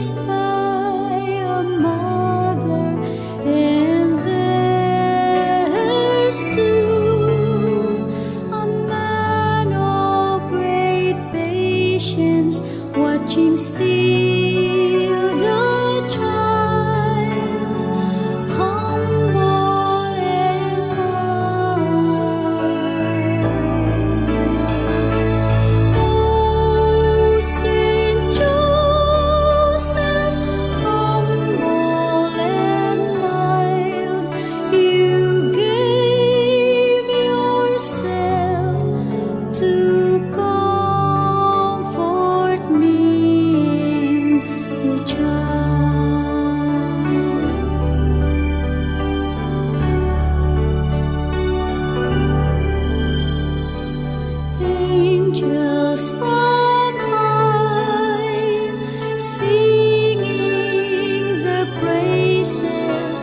raised by a mother, and there's too a man of great patience, watching still the child, humble and mild. Oh, Saint Joseph, humble and mild, you gave yourself to comfort me and the child. Angels from high, singing their praises,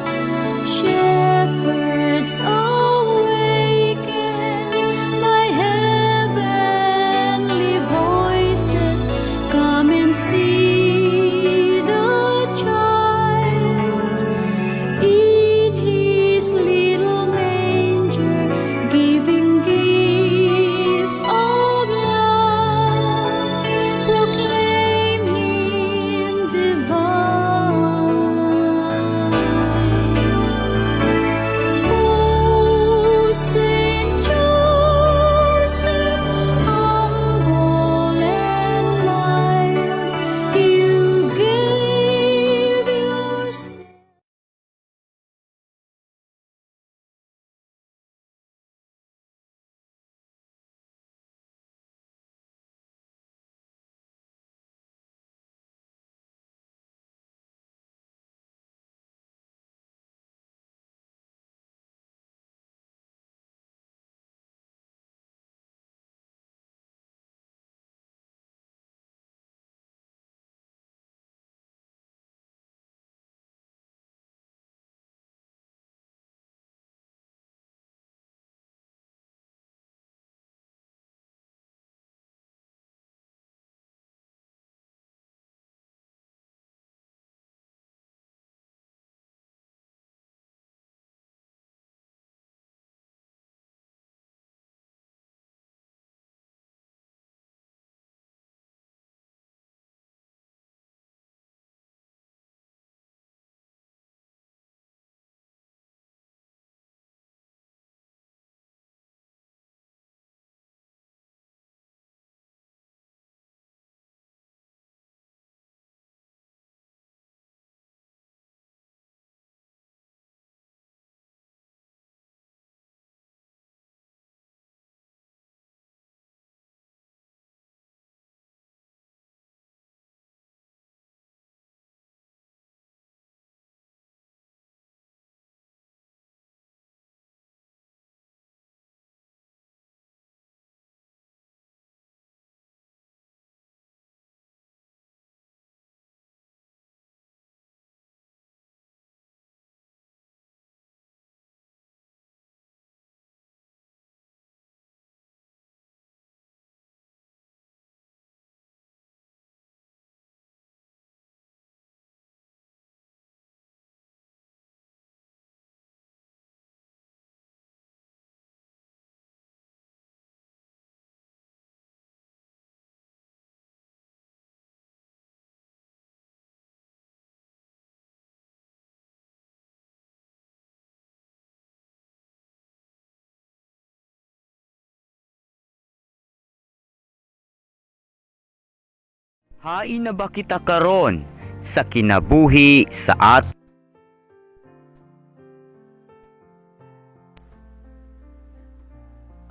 shepherds awakened by heavenly voices, come and see the child in his little manger, giving gifts of love, proclaim him divine. Oh, Saint Joseph, humble and mild, you gave yourself. Hain na ba kita karon sa kinabuhi sa at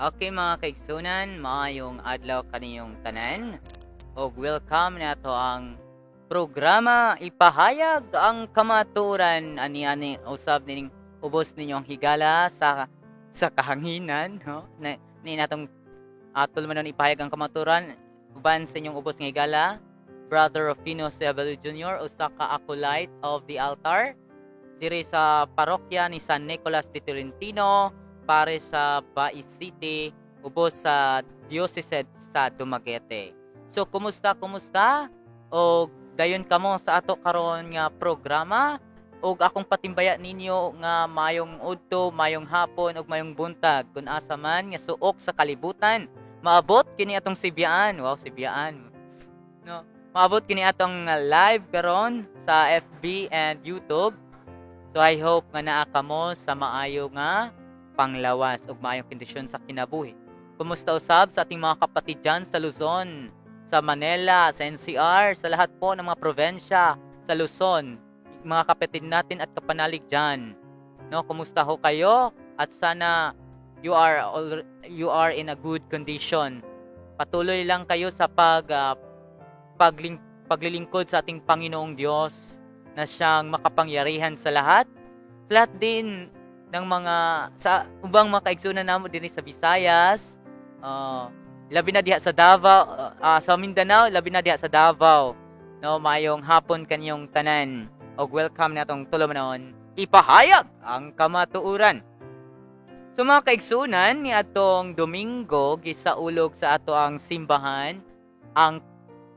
Okay mga kaigsunan, maayong adlaw kaniyong tanan og welcome nato ang programa ipahayag ang kamaturan ani usab nining ubos ninyong higala sa kahanginan ni natong atol manon ipahayag ang kamaturan uban sa inyong ubos nga higala Brother Rufino Sebel Jr. usa ka acolyte of the altar diri sa parokya ni San Nicolas de Tolentino pare sa Bai City ubos sa diocese sa Dumaguete. So kumusta o dayon kamo sa ato karon nga programa ug akong patimbaya ninyo nga mayong udto, mayong hapon ug mayong buntag kun asa man nga suok sa kalibutan. Maabot kini atong sibiyaan. Wow, sibiyaan. No. Maabot kini atong live karon sa FB and YouTube. So I hope nga naa kamo sa maayo nga panglawas ug maayong kondisyon sa kinabuhi. Kumusta usab sa ating mga kapatid dyan sa Luzon, sa Manila, sa NCR, sa lahat po ng mga probinsya sa Luzon, mga kapatid natin at kapanalig dyan. No, kumusta ho kayo? At sana you are in a good condition. Patuloy lang kayo sa paglilingkod sa ating Panginoong Diyos na siyang makapangyarihan sa lahat. Sa lahat din ng mga sa ubang mga kaigsunan namo dinhi sa Visayas, labi na diha sa Davao, sa Mindanao, labi na diha sa Davao. No, mayong hapon kanyong tanan. Og welcome natong tulumanon ipahayag ang kamatuoran. So mga kaigsunan, ni atong Domingo gisaulog sa ato ang simbahan ang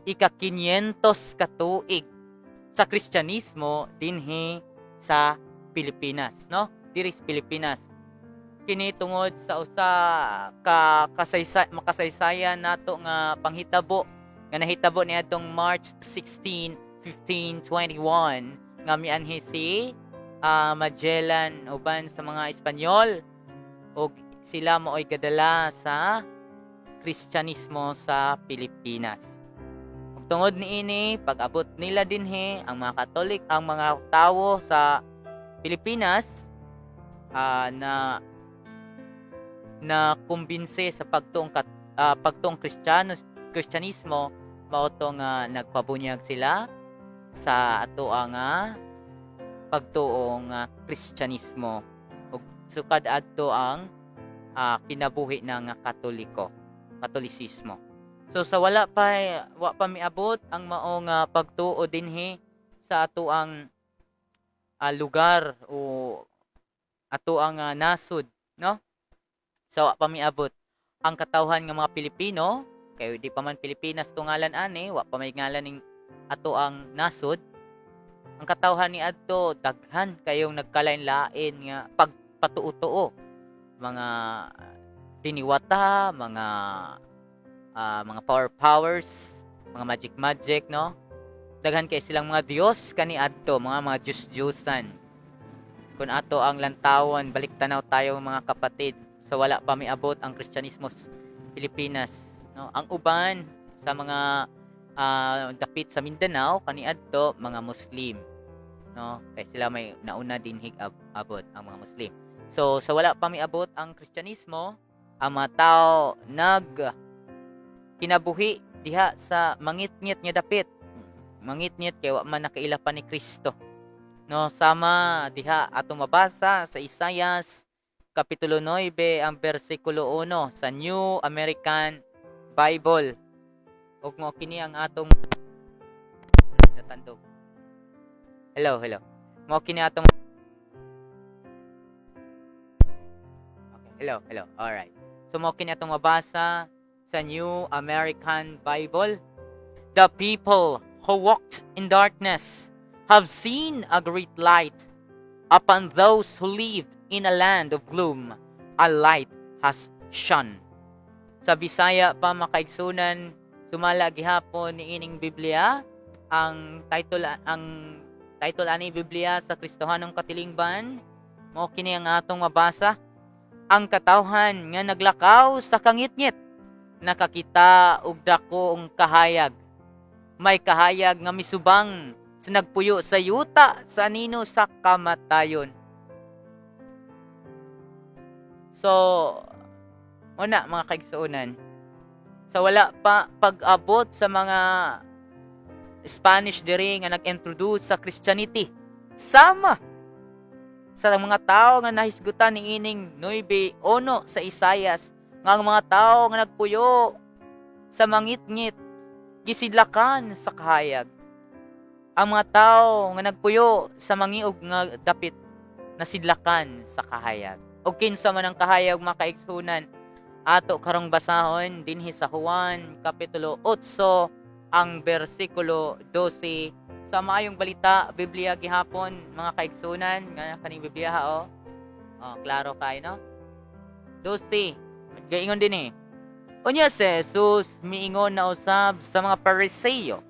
ika-500 katuig sa Kristyanismo dinhi sa Pilipinas, no? Diri sa Pilipinas. Kini tungod sa usa ka makasaysayan nato nga panghitabo nga nahitabo niadtong March 16, 1521 nga mianhi si Magellan uban sa mga Espanyol ug sila mo'y gadala sa Kristyanismo sa Pilipinas. Ug tungod niini pag-abot nila dinhi ang mga Katolik, ang mga tawo sa Pilipinas na kumbinse sa pagtuong Kristyanismo mao to nga nagpabunyag sila sa ato nga pagtuong Kristyanismo ug sukad adto ang kinabuhi ng Katolisismo. So sa wa pa miabot ang maong pagtuo dinhi sa ato ang lugar o ato ang nasud, no? So wa pa miabot ang katawhan nga mga Pilipino, kay di pa man Pilipinas to ngalan ani, wa pa may ngalan ning ato ang nasud. Ang katawhan ni adto daghan kayong nagkalain-lain nga pagpatuo-tuo, mga diniwata, mga powers, mga magic, no? Daghan kay silang mga Dios kani adto, mga Diyos-Diyosan. Kung ato ang lantawon, baliktanaw tayo mga kapatid, sa wala pa miabot ang Kristyanismo sa Pilipinas, no? Ang uban sa mga dapit sa Mindanao kani adto mga Muslim, no? Kay sila may nauna din abot ang mga Muslim. So sa wala pa miabot ang Kristyanismo, ang mga tao kinabuhi diha sa mangitngit nga dapit. Mangitngit kay wa man nakaila pa ni Kristo. No, sama diha atong mabasa sa Isaias kapitulo 9 ang bersikulo 1 sa New American Bible. Ug mo kini ang atong natandog. Hello. Mo kini atong Okay, hello. All right. So mo kini atong mabasa sa New American Bible. The people who walked in darkness have seen a great light. Upon those who lived in a land of gloom, a light has shone. Sa Bisaya pa makaigsunan, sumala gihapon ni ining Biblia, ang title ani Biblia sa Kristohanong Katilingban, mo kini ang atong mabasa. Ang katawhan nga naglakaw sa kangitngit, nakakita og dakong kahayag. May kahayag nga misubang sa nagpuyo sa yuta sa anino sa kamatayon. So, una mga kaigsuonan, sa wala pa pag-abot sa mga Spanish diri nga nag-introduce sa Christianity, sama sa mga tao nga nahisgutan ni ining 9:1 sa Isaias, nga ang mga tao nga nagpuyo sa mangitngit gisidlakan sa kahayag. Ang mga tao nga nagpuyo sa mangiog nga dapit nasidlakan sa kahayag. Og kinsa man ang kahayag mga kaigsunan, ato karong basahon dinhi sa Juan kapitulo 8 ang bersikulo 12 sa maayong balita Biblia gihapon mga kaigsunan nga kaning Biblia ha klaro kay no 12 gaingon din unya si Jesus miingon na usab sa mga Pariseo,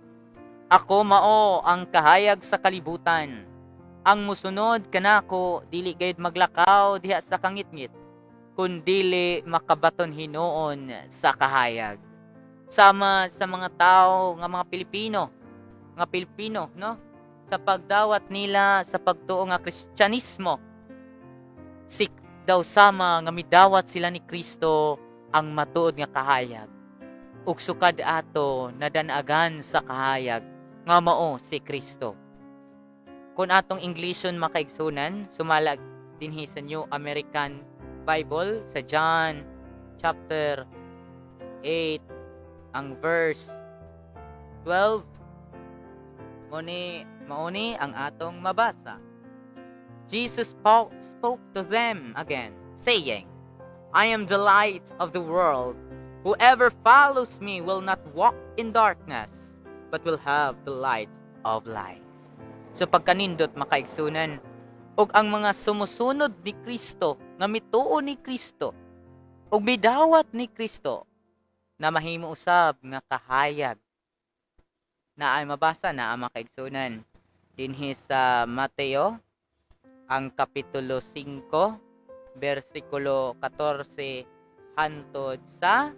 ako mao ang kahayag sa kalibutan. Ang musunod kanako dili gayud maglakaw diha sa kangitngit, kundili makabaton hinuon sa kahayag. Sama sa mga tao nga mga Pilipino, no? Sa pagdawat nila sa pagtuo nga Kristyanismo, daw sama nga midawat sila ni Kristo ang matuod nga kahayag. Ug sukad ato nadanagan sa kahayag nga mao si Kristo. Kung atong Englishon makaigsunan, sumala dinhi sa New American Bible sa John chapter 8 ang verse 12 mauni ang atong mabasa. Jesus spoke to them again, saying, I am the light of the world. Whoever follows me will not walk in darkness, but will have the light of life. So pagkanindot makaigsunan, og ang mga sumusunod ni Kristo, nga mituo ni Kristo, og midawat ni Kristo, na mahimo usab nga kahayag, na ay mabasa na ang makaigsunan dinhi sa Mateo, ang kapitulo 5, versikulo 14 hantod sa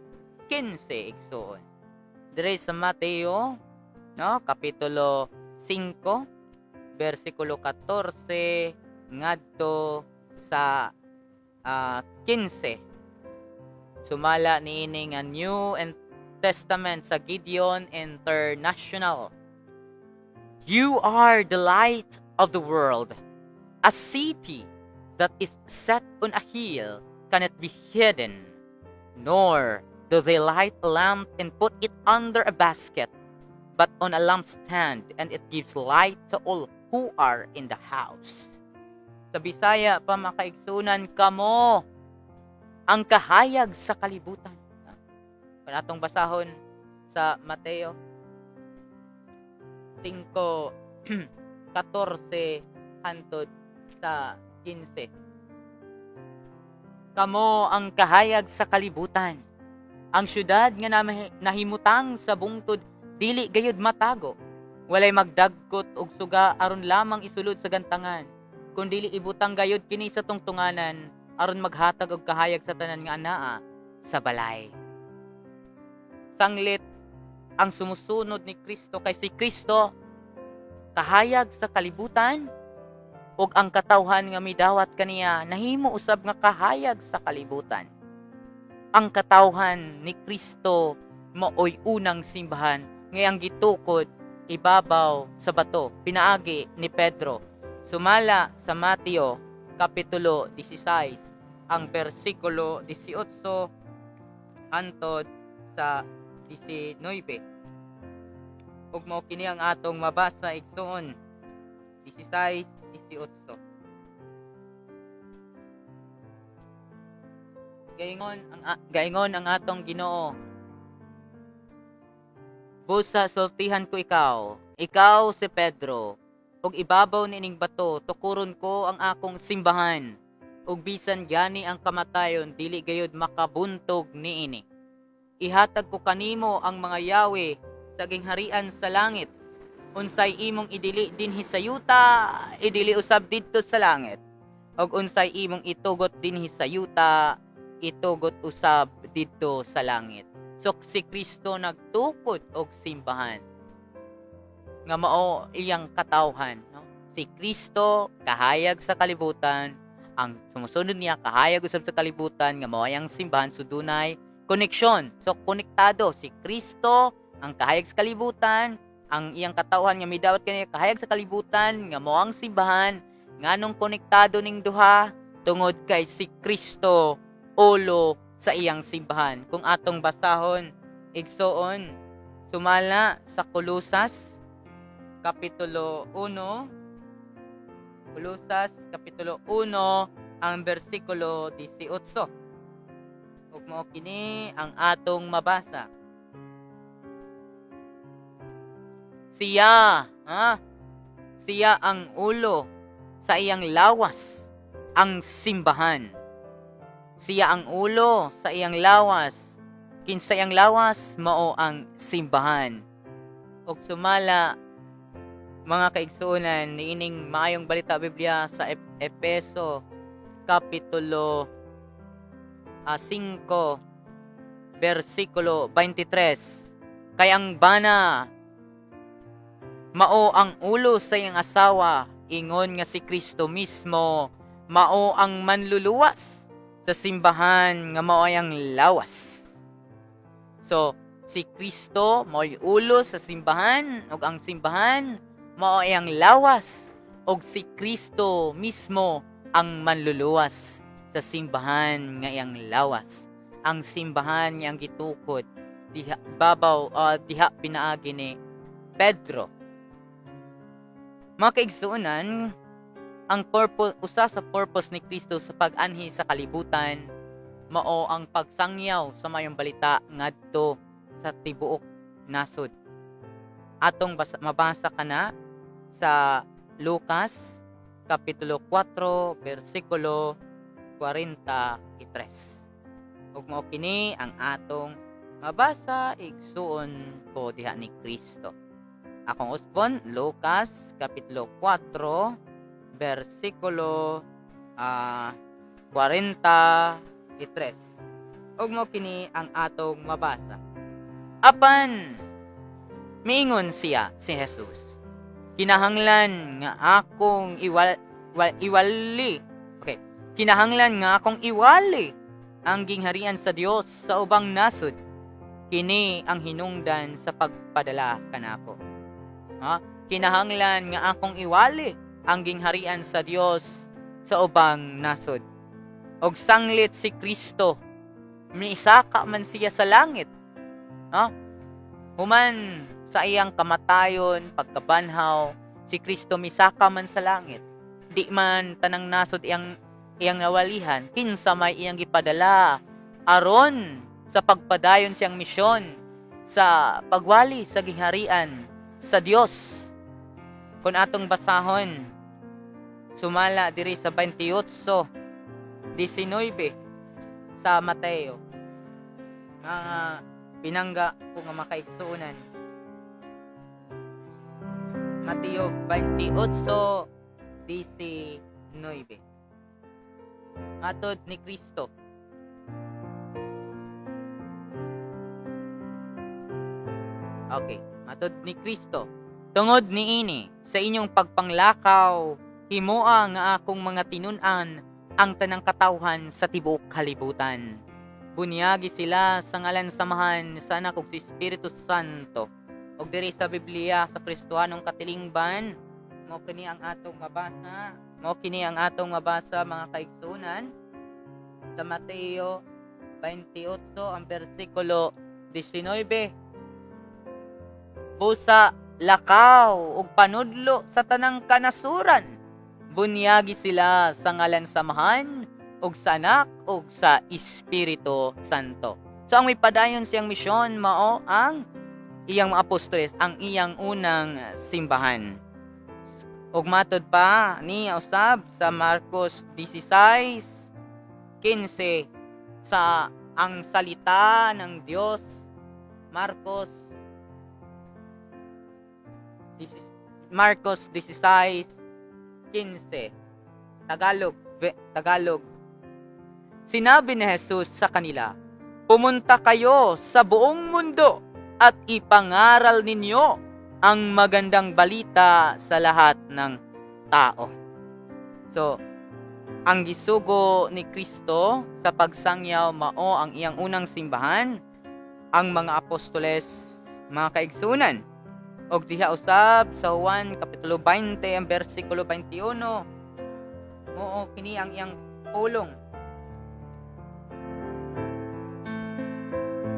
15 igsuon. Dire sa Mateo, no, kapitulo 5, versikulo 14 ngadto sa 15. Sumala niini nga New Testament sa Gideon International. You are the light of the world. A city that is set on a hill cannot be hidden, nor do they light a lamp and put it under a basket, but on a lampstand, and it gives light to all who are in the house. Sa Bisaya pa makaigsunan kamo ang kahayag sa kalibutan. Kung atong basahon sa Mateo 5:14 hantod sa 15. Kamo ang kahayag sa kalibutan. Ang syudad nga nahimutang sa bungtod dili gayud matago. Walay magdagkot og suga aron lamang isulod sa gantangan, kundi ibutang gayud kini sa tungtunganan aron maghatag og kahayag sa tanan nga anaa sa balay. Sanglit ang sumusunod ni Kristo kay si Kristo kahayag sa kalibutan, ug ang katawhan nga midawat kaniya nahimo usab nga kahayag sa kalibutan. Ang katawhan ni Kristo maoy unang simbahan nga ang gitukod ibabaw sa bato, pinaagi ni Pedro. Sumala sa Mateo kapitulo 16 ang bersikulo 18 hantod sa 19. Ug mao kini ang atong mabasa igsuon 16-18. Gaingon ang atong Ginoo, busa sultihan ko ikaw si Pedro, ug ibabaw niining bato tukuron ko ang akong simbahan, ug bisan gani ang kamatayon dili gayud makabuntog niini. Ihatag ko kanimo ang mga yawe sa gingharian sa langit. Unsay imong idili dinhi sa yuta, idili usab didto sa langit. Og unsay imong itugot dinhi sa yuta, itugot usab didto sa langit. So si Kristo nagtukod og simbahan nga mao iyang katawhan, no? Si Kristo kahayag sa kalibutan, ang sumusunod niya kahayag usab sa kalibutan nga mao iyang simbahan, so dunay koneksyon. So konektado si Kristo ang kahayag sa kalibutan, ang iyang katawhan nga midawat kaniya kahayag sa kalibutan nga mao ang simbahan. Nganong konektado ning duha? Tungod kay si Kristo ulo sa iyang simbahan. Kung atong basahon igsoon, sumala sa Kolosas kapitulo 1, Kolosas kapitulo 1 ang bersikulo 18. Ug mao kini ang atong mabasa. Siya, siya ang ulo sa iyang lawas, ang simbahan. Siya ang ulo sa iyang lawas. Kinsa iyang lawas, mao ang simbahan. Og sumala, mga kaigsuonan, niining maayong balita Biblia sa Efeso, Kapitulo 5, versikulo 23. Kay ang bana, mao ang ulo sa iyang asawa, ingon nga si Kristo mismo, mao ang manluluwas sa simbahan nga mao ang lawas. So, si Kristo mao'y ulo sa simbahan, ug ang simbahan mao ang lawas, ug si Kristo mismo ang manluluwas sa simbahan nga iyang lawas. Ang simbahan nga ang gitukod diha diha pinaagi ni Pedro. Mga kaigsuonan, ang usa sa purpose ni Kristo sa pag-anhi sa kalibutan mao ang pagsangyaw sa mayong balita ngadto sa tibuok nasod. Atong mabasa kana sa Lucas Kapitulo 4, versikulo 43. Ug mao kini ang atong mabasa igsuon ko diha ni Kristo. Akong usbon, Lucas Kapitulo 4, versikulo 43. Ug mao kini ang atong mabasa. Apan miingon siya si Jesus, kinahanglan nga akong iwali. Okay. Kinahanglan nga akong iwali ang gingharian sa Dios sa ubang nasod. Kini ang hinungdan sa pagpadala kanako. Kinahanglan nga akong iwali ang gingharian sa Dios sa ubang nasod. Og sanglit si Kristo, miisaka man siya sa langit. Human sa iyang kamatayon, pagkabanhaw, si Kristo misaka man sa langit. Di man tanang nasod iyang nawalihan, kinsa may iyang gipadala aron sa pagpadayon siyang misyon sa pagwali sa gingharian sa Dios. Kung atong basahon, sumala diri sa 28:19 sa Mateo. Mga pinangga ko nga makaigsuonan. Mateo 28:19. Matod ni Kristo. Okay, matod ni Kristo. Tungod niini sa inyong pagpanglakaw, himoa nga akong mga tinun-an ang tanang katawhan sa tibuok kalibutan. Bunyagi sila sa ngalan samahan sa anak ug sa Espiritu Santo. Og diri sa Biblia sa Kristohanong katilingban, mao kini ang atong mabasa. Mao kini ang atong mabasa mga kaigsuonan sa Mateo 28 ang bersikulo 19. Busa lakaw ug panudlo sa tanang kanasuran. Bunyagi sila sa ngalan samahan ug sa anak ug sa Espiritu Santo. So ang may padayon siyang misyon mao ang iyang mga apostoles, ang iyang unang simbahan. Ug matod pa ni usab sa Marcos 16:15 sa ang salita ng Dios. Marcos 16:15 Tagalog. Sinabi ni Jesus sa kanila, pumunta kayo sa buong mundo at ipangaral ninyo ang magandang balita sa lahat ng tao. So, ang gisugo ni Kristo sa pagsangyaw mao ang iyang unang simbahan, ang mga apostoles, mga kaigsunan. Og diha usab sa Juan Kapitulo 20 ang bersikulo 21. Mao kini ang iyang pulong.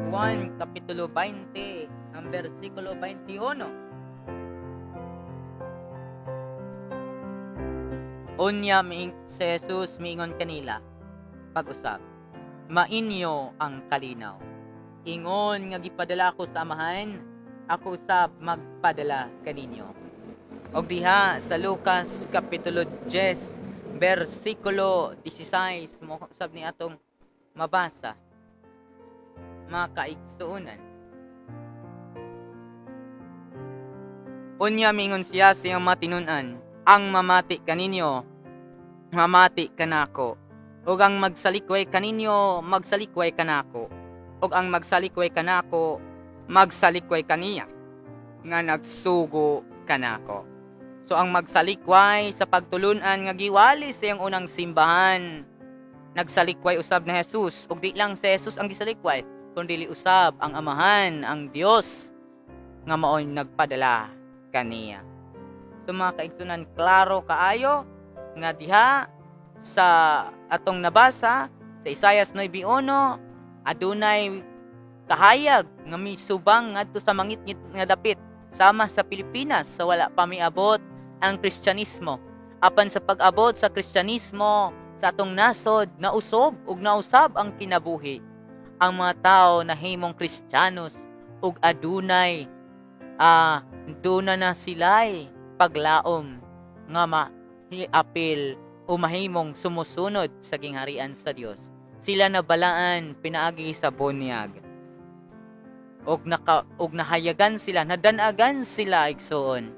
Juan Kapitulo 20 ang bersikulo 21. Unya si Jesus miingon kanila pag-usab, mainyo ang kalinaw. Ingon nga gipadala ko sa amahan, ako usab magpadala kaninyo. Og diha sa Lucas kapitulo 10 versikulo 16 mo usab ni atong mabasa, mga kaigsuonan. Unya mingon siya sa iyang matinun-an, ang mamati kaninyo, mamati kanako. Og ang magsalikway kaninyo, magsalikway kanako. Og ang magsalikway kanako, magsalikway kaniya. Nga nagsugo kanako. So ang magsalikway sa pagtulunan nga giwali sa iyang unang simbahan. Nagsalikway usab na Jesus. Og di lang si Jesus ang gisalikway, kundi usab ang Amahan, ang Dios nga mao'y nagpadala kaniya. So mga kaigsunan, klaro kaayo nga diha sa atong nabasa sa Isaias 9:1, adunay kahayag nga misubang ngadto sa mangitngit nga dapit sama sa Pilipinas sa wala pa miabot ang Kristyanismo. Apan sa pag-abot sa Kristyanismo sa atong nasod, nausob ug nausab ang kinabuhi. Ang mga tao na himong Kristiyanos ug adunay duna na sila'y paglaom nga mahiapil o mahimong sumusunod sa gingharian sa Dios. Sila nabalaan pinaagi sa bunyag. Og nahayagan sila, nadanagan sila igsoon.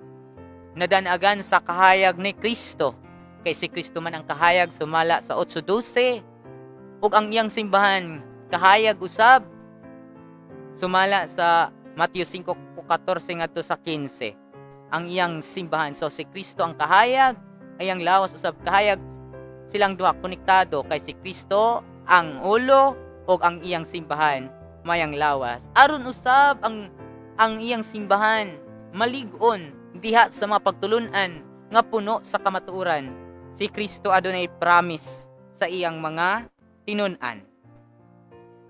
Nadanagan sa kahayag ni Kristo. Kay si Kristo man ang kahayag sumala sa 8:12. Og ang iyang simbahan kahayag usab sumala sa Matthew 5:14 ngadto sa 15. Ang iyang simbahan. So si Kristo ang kahayag, ay ang lawas usab kahayag, silang duha konektado kay si Kristo ang ulo o ang iyang simbahan mayang lawas. Aron usab ang iyang simbahan malig-on diha sa mga pagtulunan nga puno sa kamatuoran. Si Kristo adunay promise sa iyang mga tinun-an.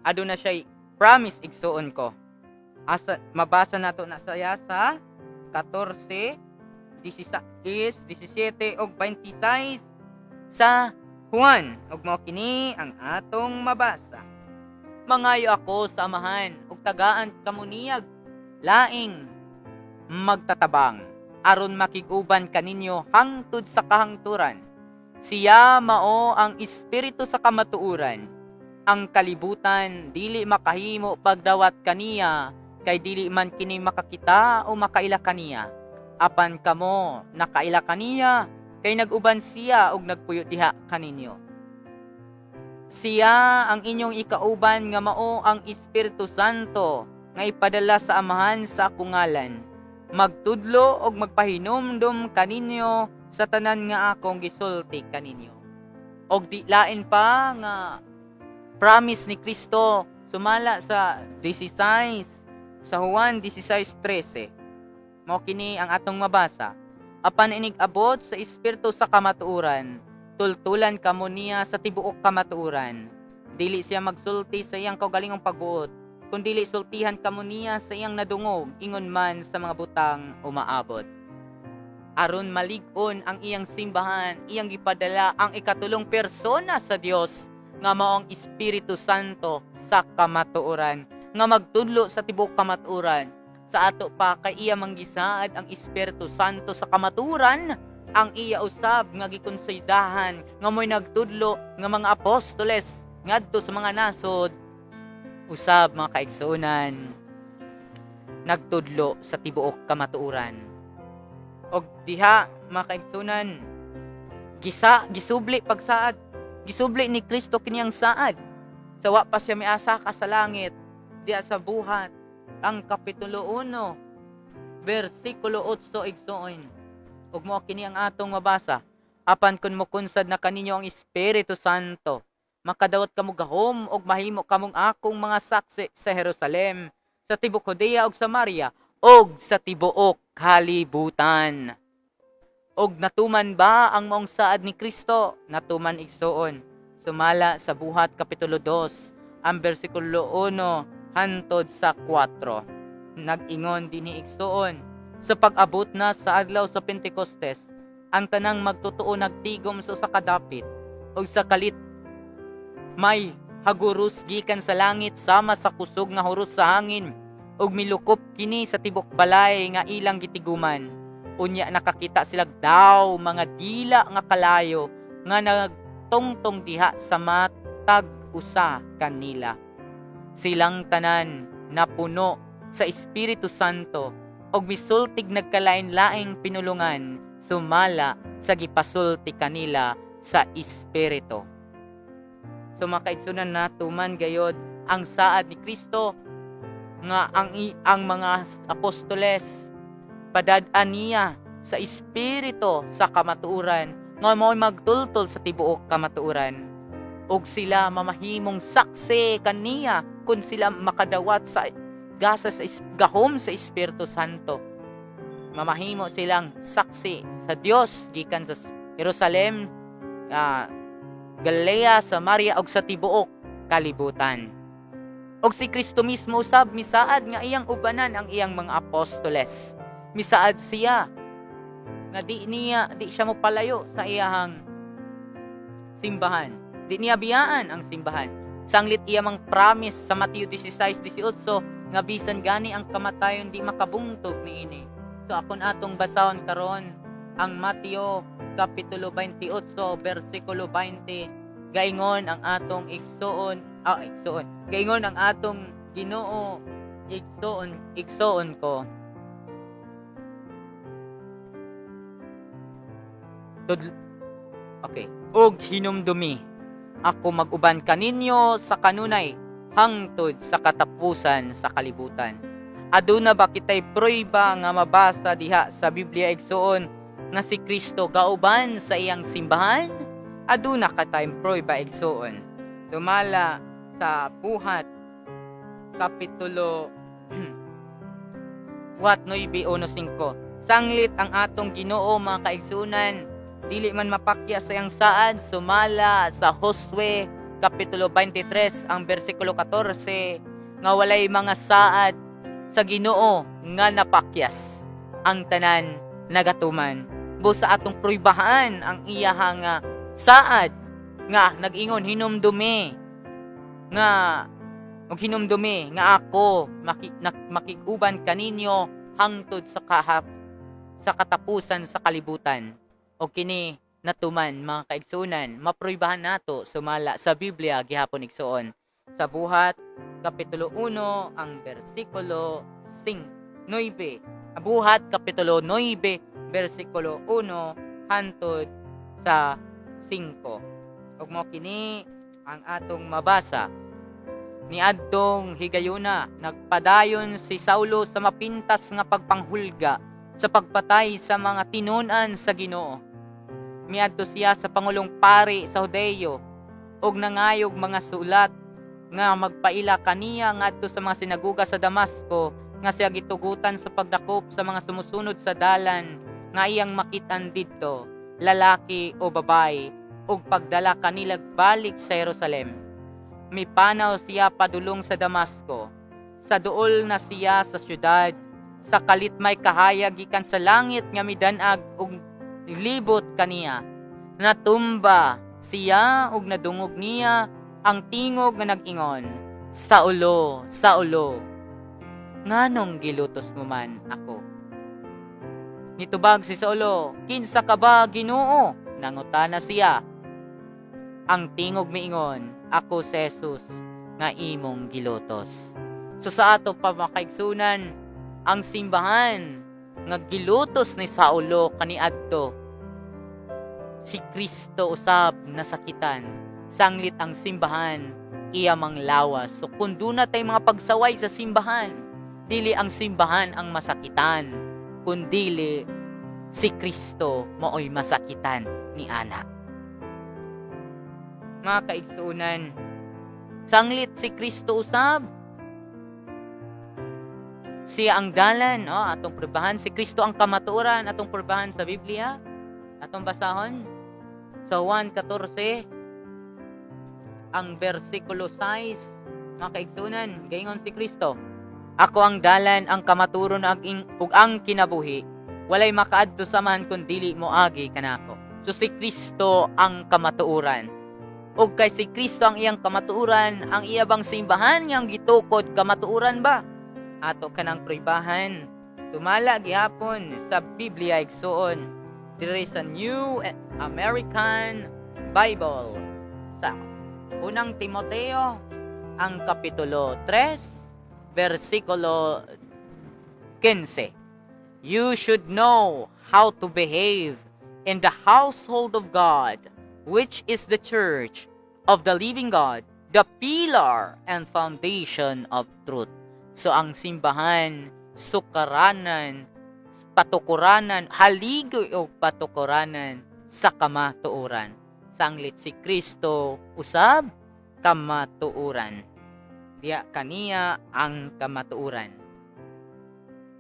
Aduna siya promise igsuon ko. Mabasa nato na saya sa 14, 16, 17 ug 26 sa Juan. Ug mao kini ang atong mabasa. Mangayo ako sa Amahan ug tagaan kamuniyag laing magtatabang aron makig-uban kaninyo hangtod sa kahangturan. Siya mao ang espiritu sa kamatuoran. Ang kalibutan dili makahimo pagdawat kaniya, kay dili man kini makakita o makaila kaniya. Apan kamo nakaila kaniya, kay nag-uban siya og nagpuyo diha kaninyo. Siya ang inyong ikauban nga mao ang Espiritu Santo nga ipadala sa Amahan sa akong ngalan. Magtudlo og magpahinumdum kaninyo sa tanan nga akong gisulti kaninyo. Og di lain pa nga promise ni Kristo sumala sa 16 sa Juan 16:13. Mao kini ang atong mabasa. Apan inig-abot sa espiritu sa kamatuoran, tultulan kamo niya sa tibuok kamatuoran. Dili siya magsulti sa iyang kaugalingong pagbuot, kundi sultihan kamo niya sa iyang nadungog ingon man sa mga butang umaabot. Aron malig-on ang iyang simbahan, iyang gipadala ang ikatulong persona sa Dios nga mao ang Espiritu Santo sa kamatuoran, nga magtudlo sa tibuok kamatuoran. Sa ato pa kay iya manggisaad ang Espiritu Santo sa kamatuoran, ang iya usab nga gikonsidahan nga mo'y nagtudlo nga mga apostoles ngadto sa mga nasod. Usab mga kaigsuonan, nagtudlo sa tibuok kamatuoran. Og diha mga kaigsuonan, gisubli pagsaad, gisubli ni Kristo kiniyang saad. Sa wa pa siya miasa ka sa langit, diha sa buhat ang kapitulo 1 versikulo 8 igsoon. Ug mo kini ang atong mabasa. Apan kun mokunsad na kaninyo ang Espiritu Santo, makadawat kamo gahom og mahimo kamong akong mga saksi sa Jerusalem, sa tibuok Judea ug Samaria og sa tibuok kalibutan. Og natuman ba ang maong saad ni Kristo? Natuman igsoon. Sumala sa buhat kapitulo 2 ang versikulo 1 hantod sa 4. Nag-ingon dinhi igsoon, sa pag-abot na sa adlaw sa Pentecostes, ang tanang magtotoo nagtigom sa kadapit o sa kalit may haguros gikan sa langit sama sa kusog nga huros sa hangin ug milukop kini sa tibok balay nga ilang gitiguman. Unya nakakita sila daw mga dila nga kalayo nga nagtungtong diha sa matag usa kanila. Silang tanan napuno sa Espiritu Santo og misultig nagkalain-laing pinulungan sumala sa gipasulti kanila sa Espiritu. So makaigsunan nato man gayod ang saad ni Kristo nga ang mga apostoles padad-an niya sa Espiritu sa kamatuoran nga mao'y magtultol sa tibuok kamatuoran ug sila mamahimong saksi kaniya kun sila makadawat sa gahom sa Espiritu Santo. Mamahimo silang saksi sa Dios gikan sa Jerusalem, Galilea, Samaria ug sa tibuok kalibutan. Og si Kristo mismo usab misaad nga iyang ubanan ang iyang mga apostoles. Misaad siya nga di siya mopalayo sa iyang simbahan. Di niya biyaan ang simbahan. Sanglit iya mang promise sa Mateo 16:18 nga bisan gani ang kamatayon di makabungtog niini. So akon atong basahon karon ang Mateo kapitulo 28 bersikulo 20. Gaingon ang atong gaingon ang atong Ginoo igsoon ko. Okay. Og hinumdumi ako mag-uban kaninyo sa kanunay hangtod sa katapusan sa kalibutan. Aduna ba kitay prueba nga mabasa diha sa Biblia igsoon nga si Kristo gauban sa iyang simbahan? Aduna ka tayong prueba igsoon. Sumala sa Buhat kapitulo 9:1-5. Sanglit ang atong Ginoo mga kaigsunan, dili man mapakya sa iyang saad. Sumala sa Josue kapitulo 23 ang bersikulo 14 nga walay mga saad sa Ginoo nga napakyas ang tanan nagatuman. Busa atong pruibahan ang iyahang saad nga nag-ingon hinumdumi nga ako makiguban kaninyo hangtod sa katapusan sa kalibutan. O kini natuman mga kaigsunan, mapruibahan nato sumala sa Biblia gihapon igsuon. Sa Buhat kapitulo 1 ang bersikulo 9. Buhat kapitulo 9 bersikulo 1 hangtod sa 5. Ug mo kini ang atong mabasa. Niadtong higayuna nagpadayon si Saulo sa mapintas nga pagpanghulga sa pagpatay sa mga tinunan sa Ginoo. Miadto siya sa pangulong pari sa Judeo ug nangayog mga sulat nga magpaila kaniya ngadto sa mga sinaguga sa Damasco nga siya gitugutan sa pagdakop sa mga sumusunod sa dalan nga iyang makitan didto, lalaki o babae, ug pagdala kanila balik sa Jerusalem. Mipanaw siya padulong sa Damasco. Sa duol na siya sa syudad, sa kalit may kahayag gikan sa langit nga midanag ug libot kaniya. Natumba siya ug nadungog niya ang tingog nga nag-ingon, Saulo, Saulo, nganong gilutos mo man ako? Nitubag si Saulo, kinsa ka ba, Ginoo? Nangutana siya. Ang tingog miingon, ako si Jesus nga imong gilutos. So sa ato pa makaigsunan, ang simbahan nga gilutos ni Saulo kaniadto, si Kristo usab nasakitan. Sanglit ang simbahan iya mang lawas. So kun duna tay mga pagsaway sa simbahan, dili ang simbahan ang masakitan, kundili si Kristo maoy masakitan ni ana. Mga kaigsuunan, sanglit si Kristo usab. Siya ang dalan, atong prubahan. Si Kristo ang kamatuoran, atong prubahan sa Biblia. Atong basahon sa Juan 14, ang bersikulo 6, mga kaigsunan, gaingon si Kristo, ako ang dalan, ang kamatuoran ug ang kinabuhi. Walay makaadto sa man kun dili moagi kanako. So si Kristo ang kamatuoran. Ug kay si Kristo ang iyang kamatuoran, ang iya bang simbahan nga gitukod kamatuoran ba? ato kanang pruibahan. Tumala gihapon sa Biblia igsuon diri sa New American Bible sa unang Timoteo ang kapitulo 3 versikulo 15. You should know how to behave in the household of God, which is the church of the living God, the pillar and foundation of truth. So ang simbahan, sukaranan, patukuranan, haligoy o patukuranan sa kamatuoran. Sanglit si Kristo usab kamatuoran. Diya kaniya ang kamatuoran.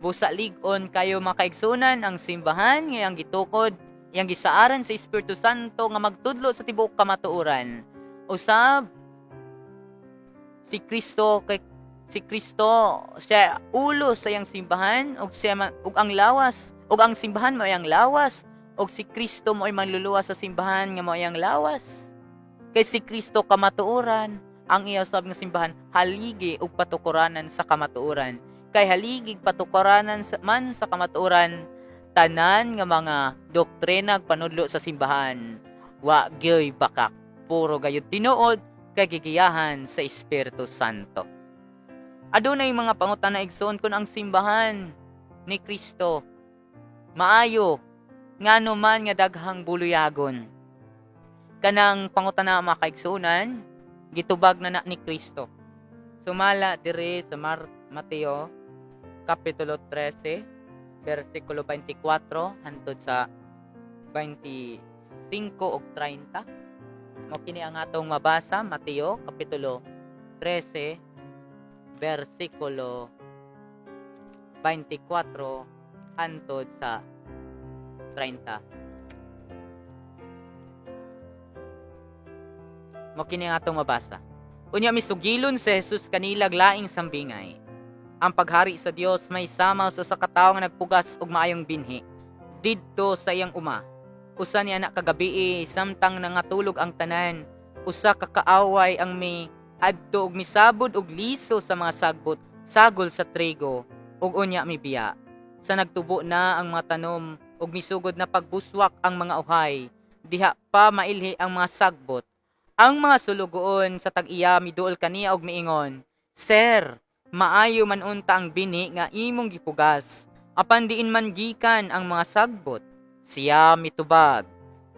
Busa ligon kayo makaigsunan ang simbahan ngayang gitukod, yang gisaaran sa Espiritu Santo nga magtudlo sa tibuok kamatuoran. Usab si Kristo siya ulo sa iyang simbahan ug ang lawas ug ang simbahan mo iyang lawas ug si Kristo mo ay manluluwas sa simbahan nga mo iyang lawas. Kay si Kristo kamatuoran, ang iya usab nga simbahan haligi ug patukuranan sa kamatuoran. Kay haligig patukuranan man sa kamatuoran, tanan nga mga doktrina panudlo sa simbahan wa gyoy bakak, puro gayud tinuod kay gigiyahan sa Espiritu Santo. Adunay mga pangutana igsoon kun ang simbahan ni Kristo maayo ngano man nga daghang buluyagon. Kanang pangutana makaigsuonan gitubag na ni Kristo. Sumala diri sa Mateo kapitulo 13 versikulo 24 hangtod sa 25 ug 30. Mo kini ang atong mabasa, Mateo kapitulo 13 versikulo 24 hangtod sa 30. Mo kini ang atong mabasa. Unya misugilon si Jesus kanilag laing sambingay. Ang paghari sa Dios may sama sa katawo nga nagpugas og maayong binhi didto sa iyang uma. Usa niya na kagabi samtang nangatulog ang tanan, usa ka kaaway ang may adto og misabod og liso sa mga sagbot, sagol sa trigo ug unya mibiya. Sa nagtubo na ang mga tanom ug misugod na pagbuswak ang mga uhay, diha pa mailhi ang mga sagbot. Ang mga sulugoon sa tag-iya miduol kaniya og miingon, Sir, maayo man unta ang bini nga imong gipugas, apan diin man gikan ang mga sagbot. Siya mitubag,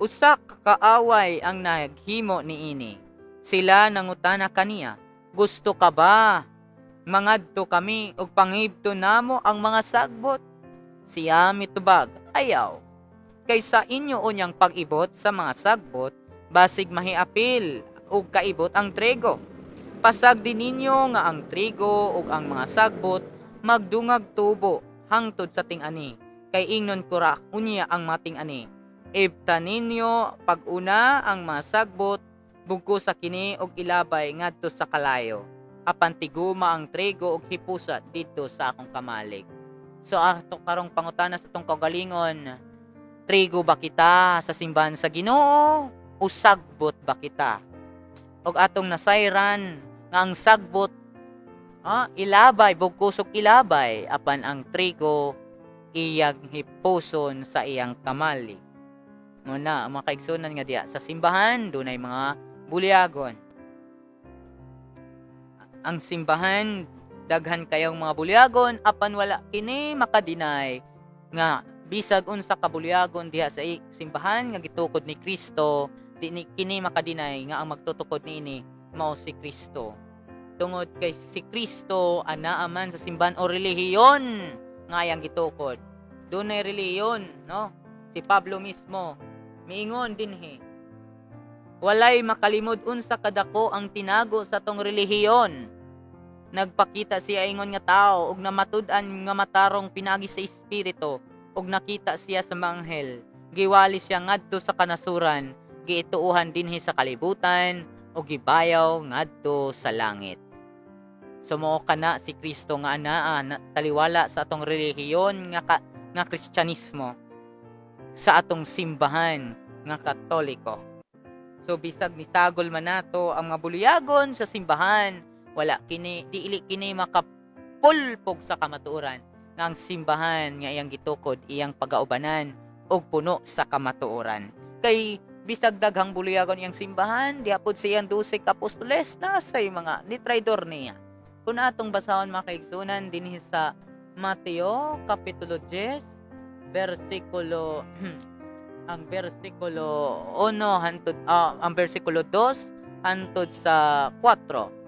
usa ka kaaway ang naghimo niini. Sila nangutana kaniya, gusto ka ba mangadto kami og pangibto namo ang mga sagbot? Siya mitubag, ayaw. Kaysa inyo unyang pag-ibot sa mga sagbot, basig mahiapil og kaibot ang trigo. Pasag din ninyo nga ang trigo ug ang mga sagbot magdungag tubo hangtod sa ting-ani, kay ingnon kura unya ang mating ani. Ibta ninyo pag-una ang mga sagbot, bugko sa kini og ilabay ngadto sa kalayo. Apan tiguma ang trigo og hipusa dito sa akong kamalig. So ato karong pangutana sa tong kaugalingon, trigo ba kita sa simbahan sa Ginoo o sagbot ba kita? Og atong nasayran nga ang sagbot ilabay, bugkusok ilabay, apan ang trigo iyang hipuson sa iyang kamali. Muna, mga kaigsunan nga diya, sa simbahan, dunay mga bulyagon. Ang simbahan, daghan kayong mga bulyagon, apan wala kini makadinay nga bisag unsa ka bulyagon diha sa simbahan nga gitukod ni Kristo, kini makadinay nga ang magtutukod niini mao si Kristo. Tungod kay si Kristo anaa man sa simbahan o relihiyon nga yang gitukod. Dunay relihiyon, no? Si Pablo mismo miingon dinhi, walay makalimod unsa kadako ang tinago sa tong relihiyon. Nagpakita siya ingon nga tao ug namatud-an nga matarong pinagi sa espiritu ug nakita siya sa mga anghel. Giwali siya ngadto sa kanasuran, giituuhan dinhi sa kalibutan o gibayaw ngadto sa langit. Sumo kana si Kristo nga anaa taliwala sa atong relihiyon nga Kristyanismo, sa atong simbahan nga Katoliko. So bisag misagol man nato ang mga bulyagon sa simbahan, wala kini diili kini pulpog sa kamatuoran nga ang simbahan nga iyang gitukod iyang pagaubanan og puno sa kamatuoran. Kay bisag daghang buliyagon iyang simbahan, diapod sa iyang 12 ka apostoles na sa mga ni traidor niya. Kung atong basahon mga kaigsunan dinhi sa Mateo kapitulo 10 versikulo ang versikulo 1 hantod ang versikulo 2 hantod sa 4.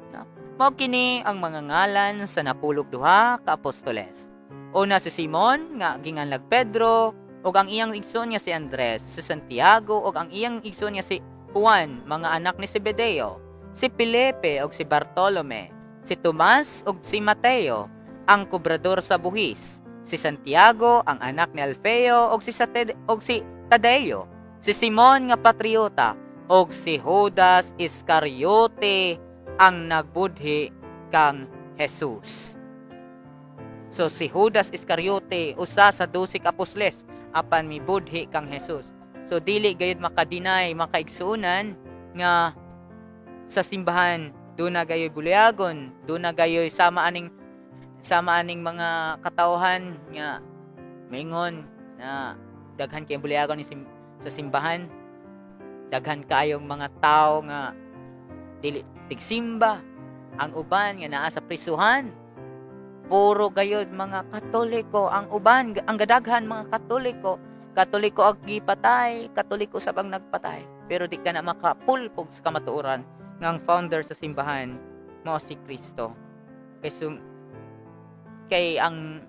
Mao kini ang mga ngalan sa napulog duha ka apostoles. Una si Simon nga ginganlag Pedro, ug ang iyang igsoon nga si Andres, si Santiago ug ang iyang igsoon nga si Juan, mga anak ni Zebedeo, si Felipe ug si Bartolome, si Tomas ug si Mateo, ang kubrador sa buhis, si Santiago ang anak ni Alfeo ug si Tadeo, si Simon nga patriota ug si Judas Iscariote ang nagbudhi kang Jesus. So si Judas Iscariote usa sa 12 ka apostoles apan mibudhi kang Jesus. So dili gayud makadinay makaigsuunan nga sa simbahan do na gayoy bulyagon, do na gayoy sama aning mga katawhan nga mingon na daghan kay bulyagon sa simbahan. Daghan kayong mga tao nga dili tigsimba, ang uban nga naa sa prisuhan. Puro gayud mga Katoliko ang uban, ang gadaghan mga Katoliko ang gipatay, Katoliko sabang nagpatay. Pero di ka na makapulpog sa kamatuoran nga ang founder sa simbahan mao si Kristo. Kay ang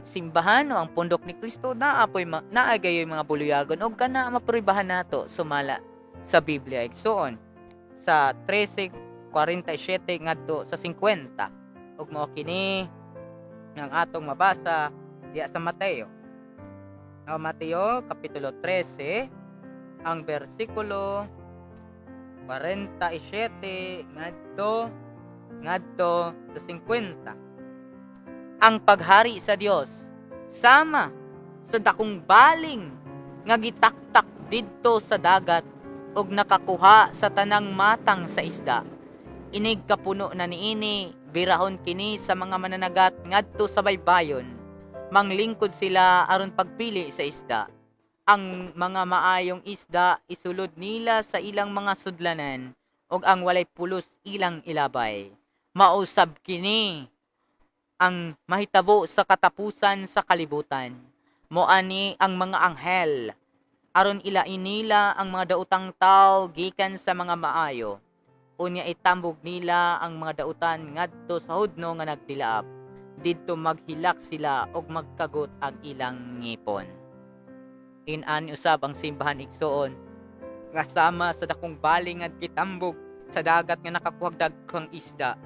simbahan o ang pundok ni Kristo naapoy naagayoy mga buluyagon og kana mapuribahan nato sumala sa Biblia igsoon sa 13:47 ngadto sa 50. Ug mao kini ng atong mabasa diya sa Mateo. Mateo kapitulo 13 ang bersikulo 47 ngadto sa 50. Ang paghari sa Dios sama sa dakong baling nga gitaktak didto sa dagat ug nakakuha sa tanang matang sa isda. Inig kapuno na niini, birahon kini sa mga mananagat ngadto sa baybayon. Manglingkod sila aron pagpili sa isda. Ang mga maayong isda isulod nila sa ilang mga sudlanan ug ang walay pulos ilang ilabay. Mausab kini ang mahitabo sa katapusan sa kalibutan. Moani ang mga anghel aron ilain nila ang mga daotang tao gikan sa mga maayo. Unya itambog nila ang mga dautan ngadto sa hudno nga nagdilaap. Didto maghilak sila og magkagot ang ilang ngipon. Inani usab ang simbahan igsoon nga sama sa dakong baling nga gitambog sa dagat nga nakakuhag daghang isda.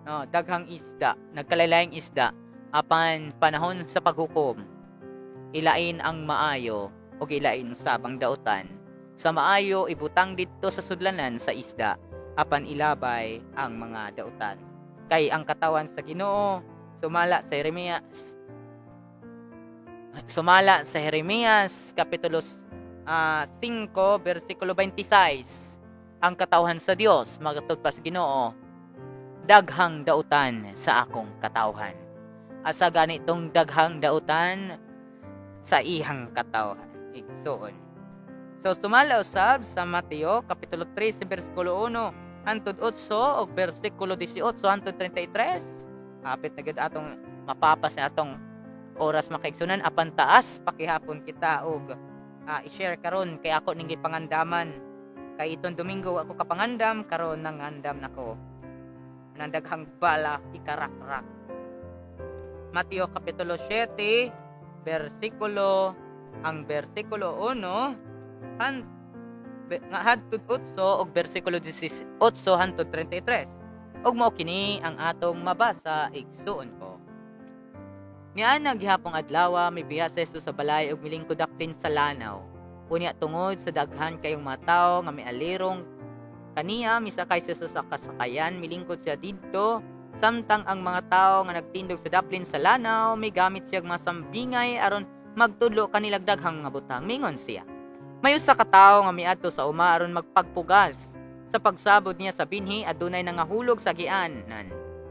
Daghang isda, nagkalalayang isda apan panahon sa paghukom. Ilain ang maayo ug ilain usab ang dautan. Sa maayo ibutang didto sa sudlanan sa isda apan ilabay ang mga dautan. Kay ang katawan sa Ginoo sumala sa Jeremias kapitulo 5 bersikulo 26. Ang katawhan sa Dios magatod pa sa Ginoo, daghang dautan sa akong katawhan. Asa ganitong daghang dautan sa ihang katawhan. Igsoon. So sumala usab sa Mateo kapitulo 13 bersikulo 1 hantod 8 ug bersikulo 18 hantod 33. Hapit na gid atong mapapas na atong oras makaigsunan apan taas pakihapon kita og i-share karon kay ako ning gipangandaman. Kay itong Domingo ako kapangandam karon nangandam nako. Nang daghang bala ikarak-rak. Mateo kapitulo 7 bersikulo 1 hantod 8 ug bersikulo 18 hantod 33. Ug mao kini ang atong mabasa igsuon ko. Niana gihapong adlaw may biya sa Jesus sa balay ug milingkod daplin sa lanaw. Unya tungod sa daghan kayong mga tawo nga mialirong kaniya misakay sa Jesus sa kasakayan milingkod siya didto samtang ang mga tawo nga nagtindog sa daplin sa lanaw may gamit siya mga sambingay aron magtudlo kanilang daghang nga butang. Mingon siya, may usa ka tawo nga miadto sa uma aron magpagpugas. Sa pagsabot niya sa binhi adunay nangahulog sa gianan.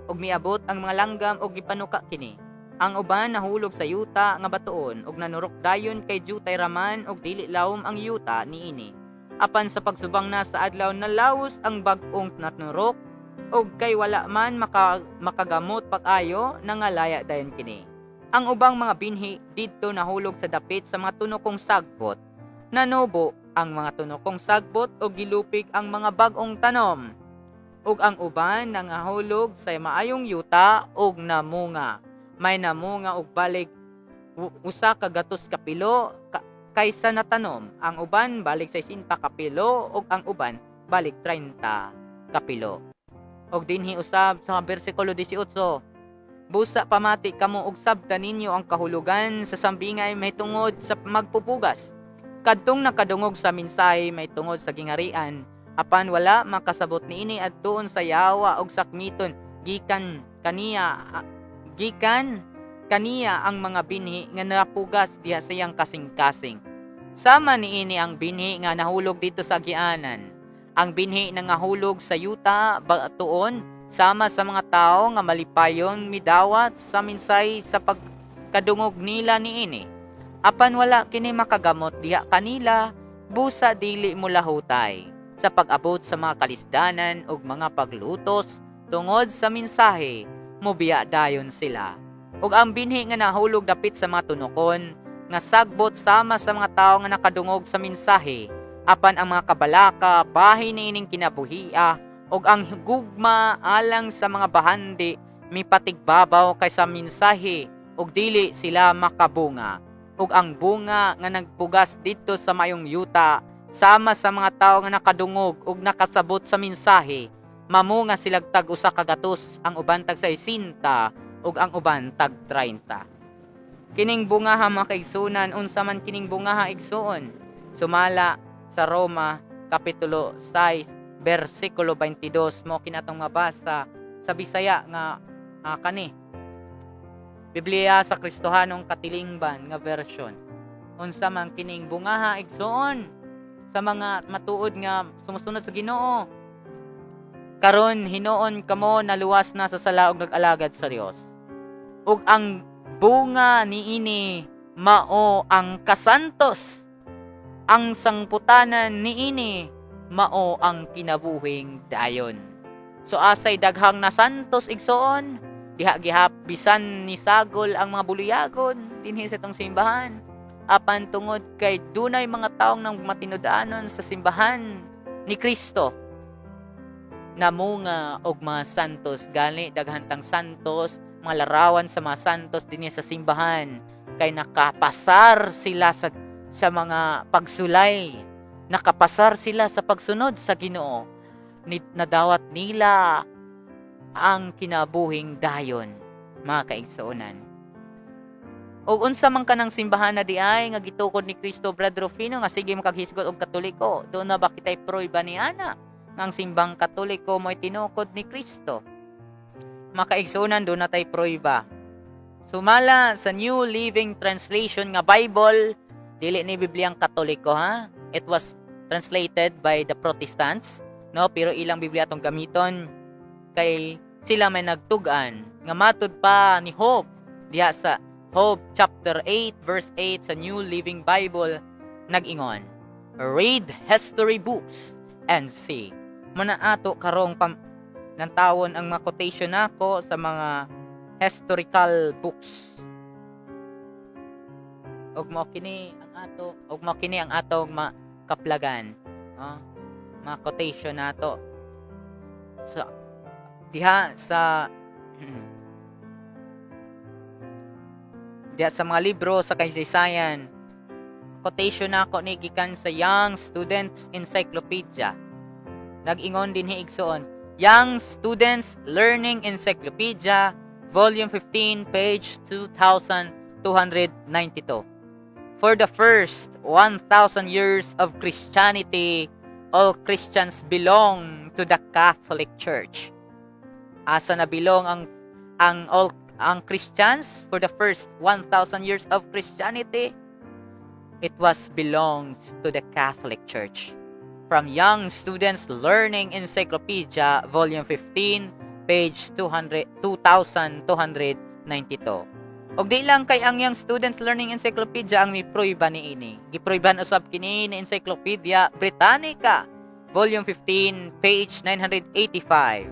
ug miabot ang mga langgam ug gipanuka kini. Ang uban nahulog sa yuta nga batuon ug nanurok dayon kay jutay raman ug dili lawom ang yuta niini. Apan sa pagsubang na sa adlaw nalawos ang bag-ong nanurok ug kay wala man makagamot pag-ayo nangalaya dayon kini. Ang ubang mga binhi didto nahulog sa dapit sa mga tunokong sagbot. Nanubo ang mga tunokong sagbot ug gilupig ang mga bag-ong tanom. Ug ang uban nangahulog sa maayong yuta ug namunga. May namunga og balig usa ka gatos ka pilo kaysa natanom. Ang uban balig 60 ka pilo ug ang uban balig 30 ka pilo. Og dinhi usab sa bersikulo 18. Busa pamati kamo og sabta ninyo ang kahulugan sa sambingay may tungod sa magpupugas. Kadtong nakadungog sa mensahe may tungod sa gingarian, apan wala makasabot niini adtuon sa yawa og sakmiton gikan kaniya ang mga binhi nga napugas diha sa iyang kasing-kasing. Sama niini ang binhi nga nahulog dito sa agianan. Ang binhi nga nahulog sa yuta batuon sama sa mga tao nga malipayon midawat sa minsay sa pagkadungog nila niini. Apan wala kini makagamot diha kanila busa dili mulahutay sa pag-abot sa mga kalisdanan ug mga paglutos tungod sa mensahe mobiya dayon sila. Ug ang binhi nga nahulog dapit sa mga tunokon nga sagbot sama sa mga tawo nga nakadungog sa mensahe, apan ang mga kabalaka bahin niining kinabuhia ug ang gugma alang sa mga bahandi mipatigbabaw kaysa mensahe ug dili sila makabunga. Ug ang bunga nga nagpugas dito sa mayong yuta sama sa mga tawo nga nakadungog ug nakasabot sa mensahe, mamunga silag tag usa ka gatos, ang uban tag 60 ug ang uban tag 30. Kining bungaha makaigsunan unsa man kining bungaha igsuon? Sumala sa Roma kapitulo 6 bersikulo 22 mo kinatong mabasa sa Bisaya nga kani Biblia sa Kristohanong Katilingban nga version. Unsa man kining bungaha igsuon sa mga matuod nga sumusunod sa Ginoo. Karon hinuon kamo naluwas na sa sala ug nag-alagad sa Dios. Ug ang bunga niini mao ang kasantos. Ang sangputanan niini mao ang kinabuhing dayon. So asay daghang na santos igsuon, diha gihap bisan ni sagol ang mga buluyagon dinhi sa tong simbahan. Apan tungod kay dunay mga taong nang matinud-anon sa simbahan ni Kristo, namunga og mga santos gali daghantang santos, mga larawan sa mga santos dinhi sa simbahan kay nakapasar sila sa mga pagsulay, nakapasar sila sa pagsunod sa Ginoo. Nadawat nila ang kinabuhing dayon, mga kaigsuonan. O unsa man kanang simbahan na diay nga gitukod ni Cristo, Brother Rufino, nga sige makaghisgot og Katoliko, doon na ba kitay proyba ni ana nga ang simbang Katoliko mo'y tinukod ni Cristo? Mga kaigsuonan, doon na tay proyba. Sumala sa New Living Translation nga Bible, dili ni Bibliang Katoliko ha. It was translated by the Protestants, no, pero ilang Biblia atong gamiton kay sila may nagtugan nga matud pa ni Hope diha sa Hope chapter 8 verse 8 sa New Living Bible nag-ingon, read history books and see. Muna ato karong nantawon ang mga quotation nako sa mga historical books. Og mo kini ang ato makaplagan, mga quotation nato. So diha sa mga libro sa kaysaysayan, quotation nako ni gikan sa Young Students Encyclopedia. Nag-ingon din hiigsoon, Young Students Learning Encyclopedia, Volume 15, page 2292. For the first 1,000 years of Christianity, all Christians belong to the Catholic Church. Asa na bilong ang Christians for the first 1,000 years of Christianity? It belongs to the Catholic Church. From Young Students Learning Encyclopedia, Volume 15, page 2292. Og di lang kay ang Young Students Learning Encyclopedia ang miproyba ni ini. Giproyban usab kini ni Encyclopedia Britannica, volume 15, page 985.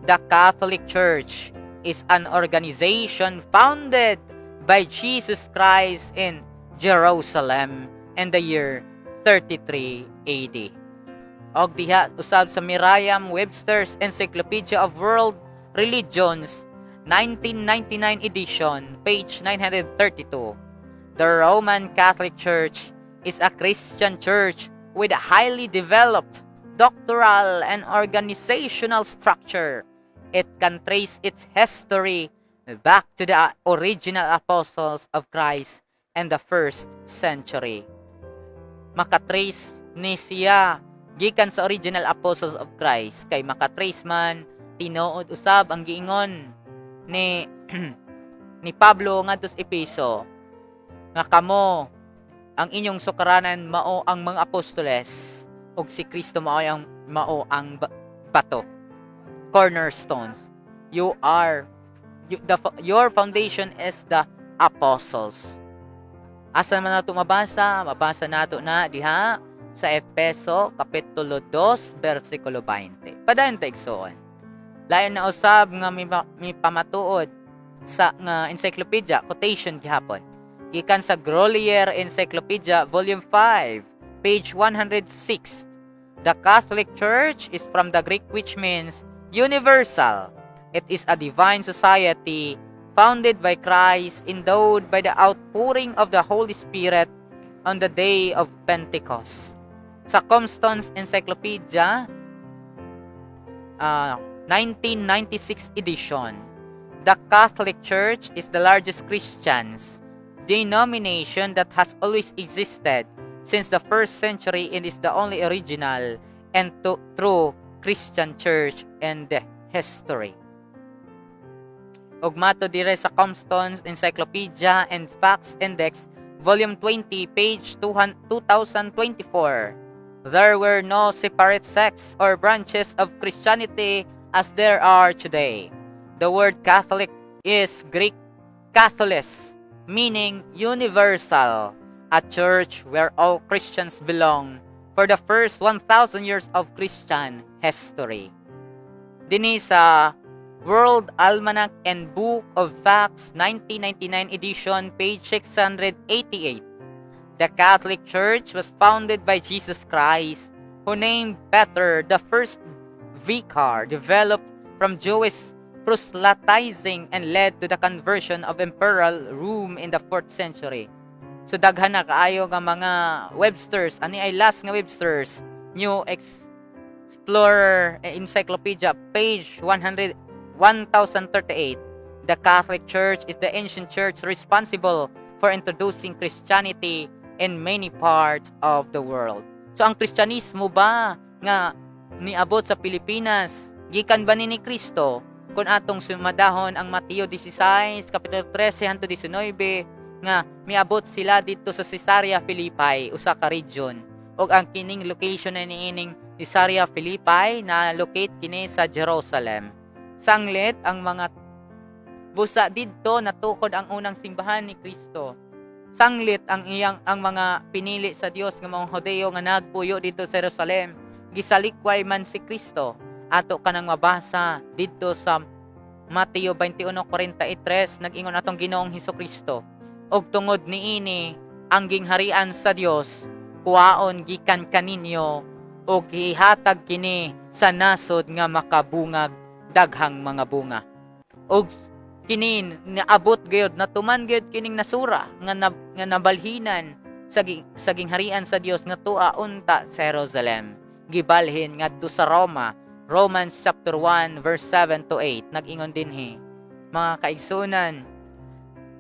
The Catholic Church is an organization founded by Jesus Christ in Jerusalem in the year 33 AD. Og diha usab sa Merriam-Webster's Encyclopedia of World Religions 1999 edition, page 932. The Roman Catholic Church is a Christian church with a highly developed doctoral and organizational structure. It can trace its history back to the original apostles of Christ in the first century. Makatrace ni siya gikan sa original apostles of Christ, kay makatrace man tinuod usab ang giingon ni ni Pablo ngadto sa Efeso nga kamo ang inyong sukaranan mao ang mga apostoles ug si Kristo mao ang bato, cornerstones. Your foundation is the apostles. Asa man nato mabasa nato na diha sa Efeso kapitulo 2 bersikulo 20. Padayon ta igsoon. Lain na usab nga may pamatuod sa nga encyclopedia quotation gihapon. Gikan sa Grolier Encyclopedia volume 5, page 106. The Catholic Church is from the Greek which means universal. It is a divine society founded by Christ, endowed by the outpouring of the Holy Spirit on the day of Pentecost. Sa Comstone's Encyclopedia 1996 edition, the Catholic Church is the largest Christian denomination that has always existed since the first century and is the only original and true Christian church in the history. Og mato dire sa Comstone's Encyclopedia and Facts Index, volume 20, page 2024. There were no separate sects or branches of Christianity as there are today. The word Catholic is Greek Katholis, meaning universal, a church where all Christians belong for the first 1,000 years of Christian history. Dini sa World Almanac and Book of Facts 1999 edition, page 688. The Catholic Church was founded by Jesus Christ, who named Peter the first vicar, developed from Jewish proselytizing and led to the conversion of Imperial Rome in the 4th century. So daghan na kaayo nga mga Websters, ani ay last nga Websters, New Explorer Encyclopedia, page 1038. The Catholic Church is the ancient church responsible for introducing Christianity in many parts of the world. So ang Kristyanismo ba nga niabot sa Pilipinas, gikan ba ni Kristo? Kung atong sumadahon ang Mateo 16 kapitulo 13 hangtod 19 nga miabot sila dito sa Caesarea Philippi, usa ka region. Og ang kining location na niining Caesarea Philippi na locate kini sa Jerusalem. Sanglit ang mga busa didto natukod ang unang simbahan ni Kristo. Sanglit ang mga pinili sa Dios nga mga Hodeo nga nagpuyo dito sa Jerusalem. Gisalikway man si Kristo. Ato kanang mabasa dito sa Mateo 21:43, nag-ingon atong Ginoong Hesukristo, og tungod niini ang gingharian sa Dios kuwaon gikan kaninyo og ihatag kini sa nasod nga makabungag daghang mga bunga. Og kini naabot gyud natuman gyud kining nasura nga nabalhinan sa gingharian sa Dios nga tua unta sa Jerusalem. Gibalhin ngadto sa Roma, Romans chapter 1 verse 7 to 8. Nag-ingon dinhi, mga kaigsunan,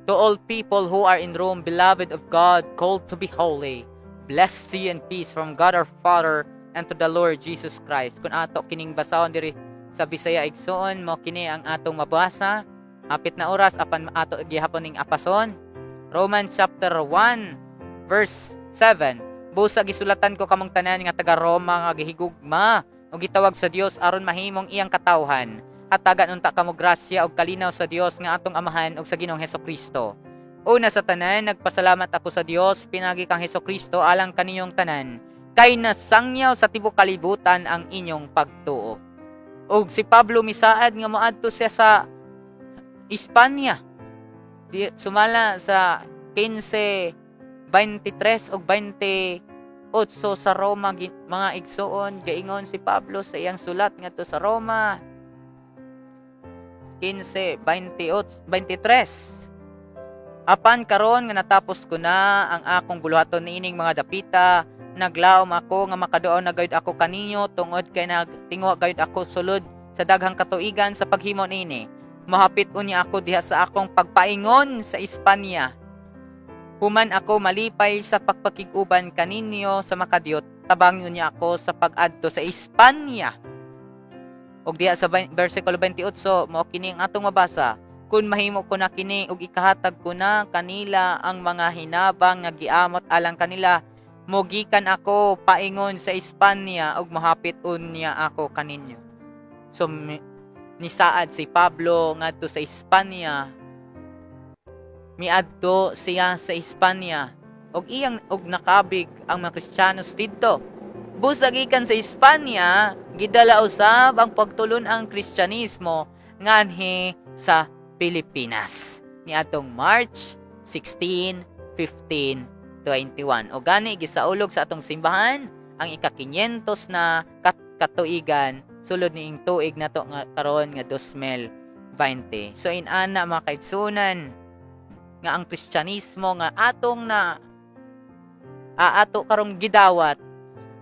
to all people who are in Rome, beloved of God, called to be holy, blessing and peace from God our Father and to the Lord Jesus Christ. Kung ato kining basahon diri sa Bisaya igsoon mo kini ang atong mabasa, hapit na oras apan ato gihapon ning apason. Romans chapter 1 verse 7. Busa gisulatan ko kamong tanan nga taga Roma nga gihigugma o gitawag sa Dios aron mahimong iyang katawhan. hatagan unta kamo grasya ug kalinaw sa Dios nga atong Amahan ug sa Ginoong Hesukristo. Una sa tanan, nagpasalamat ako sa Dios pinagi kang Hesukristo alang kaniyong tanan, kay nasangyaw sa tibuok kalibutan ang inyong pagtuo. Ug si Pablo misaad nga moadto siya sa Espanya. Sumala sa 15:23 ug 28 sa Roma, mga igsoon, gaingon si Pablo sa iyang sulat ngadto sa Roma 15:23. Apan karon nga natapos ko na ang akong buluhaton niining mga dapita, naglaom ako nga makaduaw na gayud ako kaninyo tungod kay nagtingo gayud ako sulod sa daghang katuigan sa paghimo niini. Mahapit unya ako diha sa akong pagpaingon sa Espanya. Human ako malipay sa pagpakig-uban kaninyo sa makadiyot, tabang unya ako sa pag-adto sa Espanya. Og diha sa versikulo 28 mao kini ang atong mabasa. Kun mahimo ko na kini ug ikahatag ko na kanila ang mga hinabang nga giamot alang kanila, mogikan ako paingon sa Espanya ug mahapit unya ako kaninyo. So nisaad si Pablo ngadto sa Espanya. Miadto siya sa Espanya og nakabig ang mga Kristiyanos didto. Busag ikan sa Espanya, gidala usab ang pagtulon ang Kristyanismo nganhi sa Pilipinas niadtong March 16, 15, 21. O gani gisaulog sa atong simbahan ang ika-500 na katuigan sulod niing tuig nato nga karon nga 2020. So inana mga kaigsunan nga ang Kristyanismo nga atong ato karong gidawat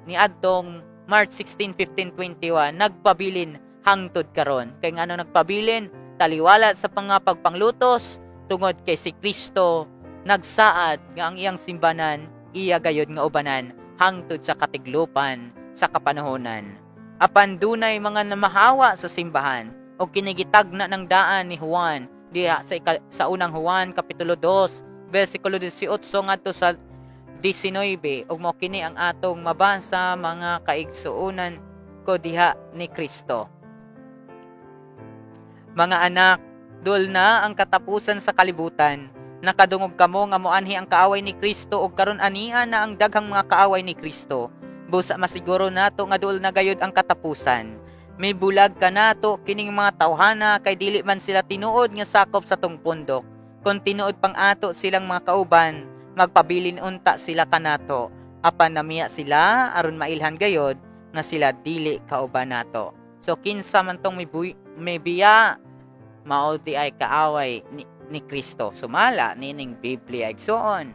ni adtong March 16, 15, 21 nagpabilin hangtod karon. Kay ngano nagpabilin? Taliwala sa pagpanglutos tungod kay si Kristo nagsaad nga ang iyang simbanan iya gayud nga ubanan hangtod sa katiglupan sa kapanahonan. Apan dunay mga namahawa sa simbahan o kinigitagna ng daan ni Juan diha sa unang Juan kapitulo 2 versikulo 18 ngadto sa 19 ug mao kini ang atong mabasa mga kaigsuonan ko diha ni Kristo. Mga anak, dul na ang katapusan sa kalibutan. Nakadungog kamo nga moanhi ang kaaway ni Kristo ug karon ania na ang daghang mga kaaway ni Kristo. Busa masiguro nato nga dul na gayud ang katapusan. May bulag ka nato kining mga tawhana kay dili man sila tinuod nga sakop sa tong pundok. Kung tinuod pang ato silang mga kauban, magpabilin unta sila kanato. Apan namiya sila aron mailhan gayod nga sila dili kauban nato. So kinsa man tong may biya mao di ay kaaway ni Kristo. Sumala nining Biblia igsoon.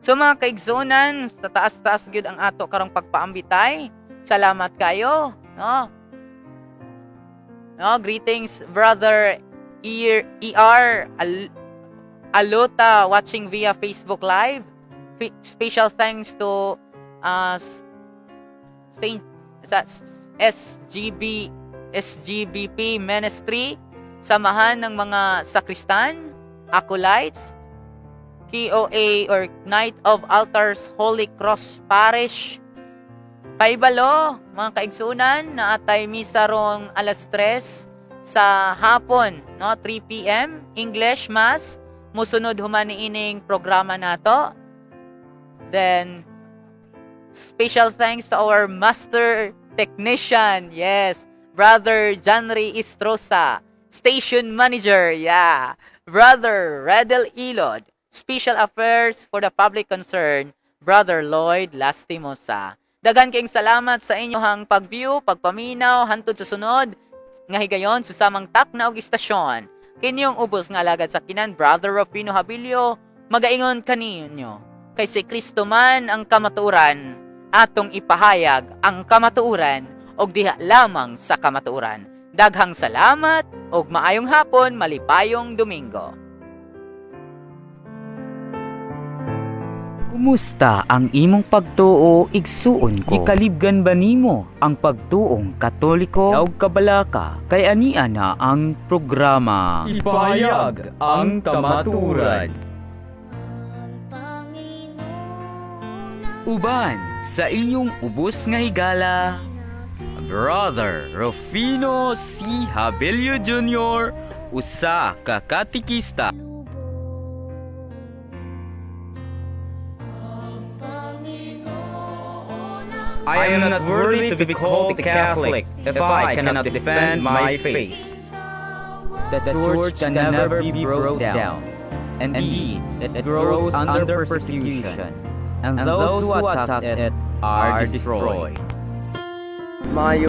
So mga kaigsuonan, sa taas-taas gyud ang ato karong pagpaambitay. Salamat kayo, no? No, greetings brother ER Alota watching via Facebook Live. Special thanks to SGBP Ministry, samahan ng mga sakristan, acolytes, KOA or Knight of Altars Holy Cross Parish. Paibalo, mga kaigsunan, na atay misa rong alas 3 sa hapon, no, 3 p.m. English Mass. Musunod human ining programa nato. Then special thanks to our master technician, yes, Brother Janry Istrosa, station manager, yeah, Brother Redel Ilod, special affairs for the public concern, Brother Lloyd Lastimosa. Dagan kayong salamat sa inyong pag-view, pagpaminaw, hantod sa sunod, nga higayon sa samang takna og istasyon. Kinyong ubos nga alagad sa kinan, Brother Rufino Habilio, magaingon kaninyo. Kay si Kristo man ang kamatuuran, atong ipahayag ang kamatuuran, og diha lamang sa kamatuuran. Daghang salamat, og maayong hapon, malipayong Domingo. Kumusta ang imong pagtuo igsuon ko? Ikalibgan ba nimo ang pagtuong Katoliko? Yaog kabalaka kay ania na ang programa Ipahayag ang kamaturan. uban sa inyong ubos nga higala, Brother Rufino C. Habilio Jr., usa ka katikista. I am not worthy to be called a Catholic if I cannot defend my faith. The church can never be brought down. Indeed, it grows under persecution, and those who attack it are destroyed.